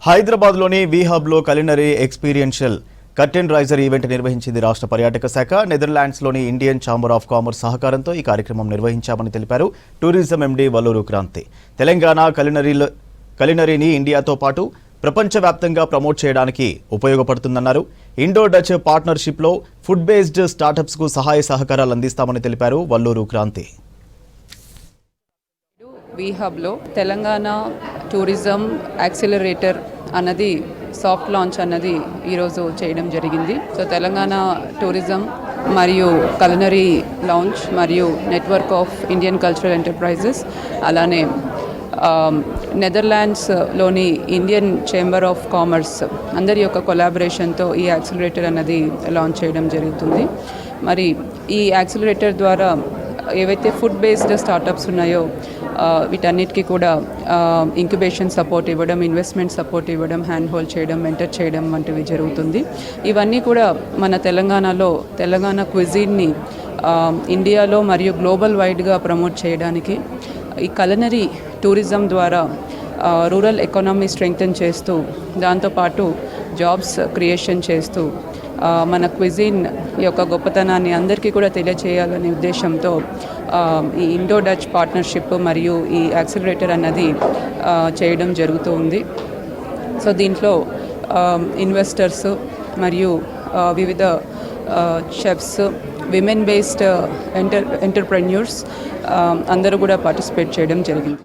హైదరాబాద్లోని వీహబ్లో culinary experiential curtain raiser event నిర్వహించింది రాష్ట్ర పర్యాటక శాఖ. నెదర్లాండ్స్లోని ఇండియన్ ఛాంబర్ ఆఫ్ కామర్స్ సహకారంతో ఈ కార్యక్రమం నిర్వహించామని తెలిపారు టూరిజం ఎండీ వల్లూరు క్రాంతి. తెలంగాణ కలినరీని ఇండియాతో పాటు ప్రపంచవ్యాప్తంగా ప్రమోట్ చేయడానికి ఉపయోగపడుతుందన్నారు. ఇండో డచ్ పార్ట్నర్షిప్లో ఫుడ్ బేస్డ్ స్టార్టప్స్కు సహాయ సహకారాలు అందిస్తామని తెలిపారు వల్లూరు క్రాంతి. వీహబ్లో తెలంగాణ టూరిజం యాక్సిలరేటర్ అన్నది సాఫ్ట్ లాంచ్ అన్నది ఈరోజు చేయడం జరిగింది. సో తెలంగాణ టూరిజం మరియు కలినరీ లాంచ్ మరియు network of Indian cultural enterprises అలానే నెదర్లాండ్స్లోని ఇండియన్ ఛాంబర్ ఆఫ్ కామర్స్ అందరి యొక్క కొలాబరేషన్తో ఈ యాక్సిలరేటర్ అన్నది లాంచ్ చేయడం జరుగుతుంది. మరి ఈ యాక్సిలరేటర్ ద్వారా ఏవైతే ఫుడ్ బేస్డ్ స్టార్టప్స్ ఉన్నాయో వీటన్నిటికీ కూడా ఇంక్యుబేషన్ సపోర్ట్ ఇవ్వడం, ఇన్వెస్ట్మెంట్ సపోర్ట్ ఇవ్వడం, హ్యాండ్ హోల్డ్ చేయడం, మెంటర్ చేయడం వంటివి జరుగుతుంది. ఇవన్నీ కూడా మన తెలంగాణ క్విజిన్ని ఇండియాలో మరియు గ్లోబల్ వైడ్గా ప్రమోట్ చేయడానికి ఈ కలినరీ టూరిజం ద్వారా రూరల్ ఎకానమీ స్ట్రెంగ్తెన్ చేస్తూ దాంతోపాటు జాబ్స్ క్రియేషన్ చేస్తూ మన క్విజిన్ యొక్క గొప్పతనాన్ని అందరికీ కూడా తెలియచేయాలనే ఉద్దేశంతో ఈ ఇండో డచ్ పార్ట్నర్షిప్ మరియు ఈ యాక్సిలరేటర్ అన్నది చేయడం జరుగుతూ ఉంది. సో దీంట్లో ఇన్వెస్టర్స్ మరియు వివిధ షెఫ్స్, విమెన్ బేస్డ్ ఎంటర్ప్రెన్యూర్స్ అందరూ కూడా పార్టిసిపేట్ చేయడం జరిగింది.